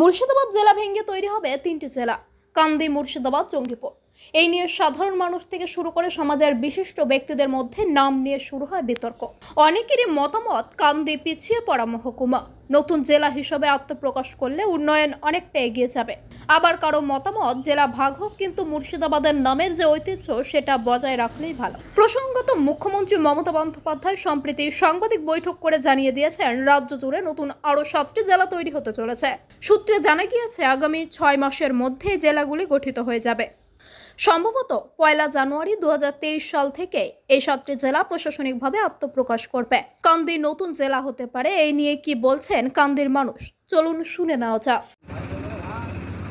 মুর্শিদাবাদ জেলা ভেঙে তৈরি হবে তিনটি জেলা, কান্দি, মুর্শিদাবাদ, জঙ্গিপুর। এই নিয়ে সাধারণ মানুষ থেকে শুরু করে সমাজের বিশিষ্ট ব্যক্তিদের মধ্যে নাম নিয়ে শুরু হয় বিতর্ক। অনেকেরই মতামত, কান্দি পিছিয়ে পড়া মহকুমা, নতুন জেলা হিসেবে আত্মপ্রকাশ করলে উন্নয়ন অনেকটা এগিয়ে যাবে। আবার কারো মতামত, জেলা ভাগ হোক, কিন্তু মুর্শিদাবাদের নামের যে ঐতিহ্য সেটা বজায় রাখলেই ভালো। প্রসঙ্গত, মুখ্যমন্ত্রী মমতা বন্দ্যোপাধ্যায় সম্প্রতি সাংবাদিক বৈঠক করে জানিয়ে দিয়েছেন, রাজ্য জুড়ে নতুন আরও 7টি জেলা তৈরি হতে চলেছে। সূত্রে জানা গিয়েছে, আগামী 6 মাসের মধ্যে জেলাগুলি গঠিত হয়ে যাবে। সম্ভবত 1 জানুয়ারি 2023 সাল থেকে এই 7টি জেলা প্রশাসনিকভাবে আত্মপ্রকাশ করবে। কান্দি নতুন জেলা হতে পারে, এই নিয়ে কি বলছেন কান্দির মানুষ, চলুন শুনে নেওয়া যাক।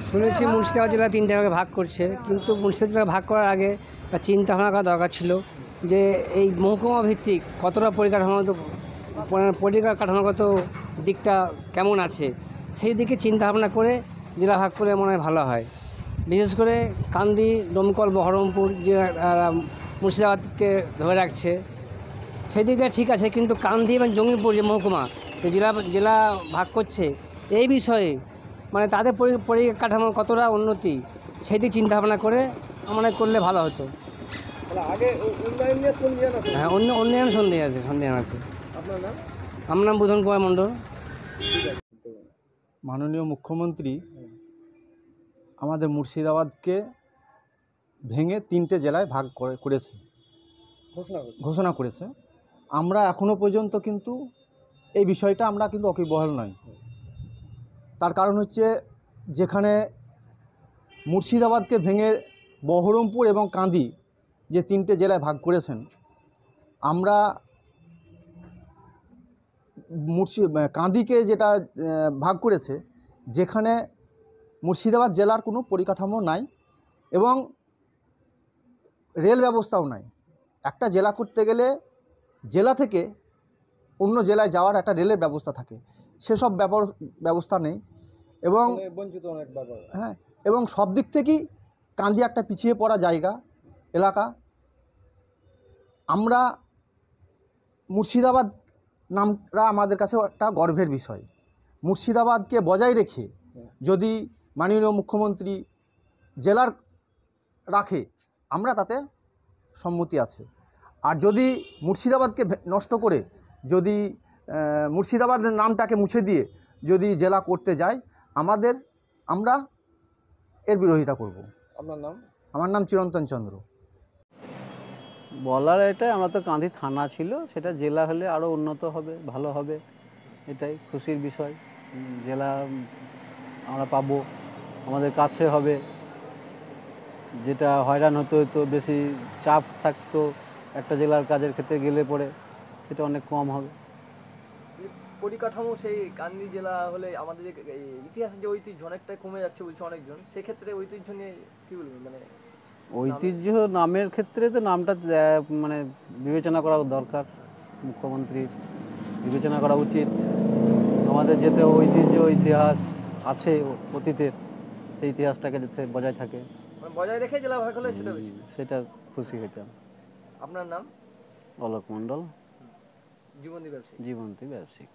শুনেছি মুর্শিদাবাদ জেলা 3টে ভাগে ভাগ করছে, কিন্তু মুর্শিদাবাদ জেলা ভাগ করার আগে একটা চিন্তা ভাবনা করা দরকার ছিল যে এই মহকুমা ভিত্তিক কতটা পরিকাঠামোগত দিকটা কেমন আছে, সেই দিকে চিন্তা ভাবনা করে জেলা ভাগ করলে মনে হয় ভালো হয়। বিশেষ করে কান্দি, দমকল, বহরমপুর যে মুর্শিদাবাদকে ধরে রাখছে, সেই দিকটা ঠিক আছে, কিন্তু কান্দি এবং জঙ্গিপুর যে মহকুমা জেলা ভাগ করছে, এই বিষয়ে মানে তাদের পরিকাঠামো কতটা উন্নতি, সেই দিক চিন্তা ভাবনা করে আমাদের করলে ভালো হতো। হ্যাঁ, উন্নয়ন সন্দেহ আছে। আমার নাম বুধন কুমার মণ্ডল। মাননীয় মুখ্যমন্ত্রী আমাদের মুর্শিদাবাদকে ভেঙে 3টে জেলায় ভাগ করেছে, ঘোষণা করেছে। আমরা এখনও পর্যন্ত কিন্তু এই বিষয়টা আমরা কিন্তু ওয়াকিবহাল নয়। তার কারণ হচ্ছে, যেখানে মুর্শিদাবাদকে ভেঙে বহরমপুর এবং কান্দি যে 3টে জেলায় ভাগ করেছেন, আমরা কান্দিকে যেটা ভাগ করেছে, যেখানে মুর্শিদাবাদ জেলার কোনো পরিকাঠামো নাই এবং রেল ব্যবস্থাও নাই। একটা জেলা করতে গেলে জেলা থেকে অন্য জেলায় যাওয়ার একটা রেলের ব্যবস্থা থাকে, সেসব ব্যবস্থা নেই এবং বঞ্চিত অনেক ব্যাপার। হ্যাঁ, এবং সব দিক থেকেই কান্দি একটা পিছিয়ে পড়া এলাকা। আমরা মুর্শিদাবাদ নামটা আমাদের কাছে একটা গর্বের বিষয়। মুর্শিদাবাদকে বজায় রেখে যদি মাননীয় মুখ্যমন্ত্রী জেলার রাখে, আমরা তাতে সম্মতি আছে। আর যদি মুর্শিদাবাদকে নষ্ট করে, যদি মুর্শিদাবাদের নামটাকে মুছে দিয়ে যদি জেলা করতে যায়, আমরা এর বিরোধিতা করব। আপনার নাম? আমার নাম চিরন্তন চন্দ্র। বলার এটাই, আমরা তো কান্দি থানা ছিল, সেটা জেলা হলে আরও উন্নত হবে, ভালো হবে, এটাই খুশির বিষয়। জেলা আমরা পাবো, আমাদের কাছে হবে। যেটা হয়রান হতো, বেশি চাপ থাকতো একটা জেলার কাজের ক্ষেত্রে গেলে পরে, সেটা অনেক কম হবে। পরিকাঠামো সেই কান্দি জেলা হলে আমাদের যে ইতিহাসের যে ঐতিহ্য অনেকটাই কমে যাচ্ছে বলছে অনেকজন, সেক্ষেত্রে ঐতিহ্য নিয়ে কী বলবেন? মানে ঐতিহ্য নামের ক্ষেত্রে তো নামটা মানে বিবেচনা করা দরকার, মুখ্যমন্ত্রীর বিবেচনা করা উচিত। আমাদের যেতে ঐতিহ্য, ইতিহাস আছে অতীতের, সেই ইতিহাসটাকে যাতে বজায় থাকে, বজায় রেখে জেলা ভাগ হলে সেটা খুশি হইতাম। আপনার নাম? অলোক মণ্ডল, জীবন্তী ব্যবসায়িক।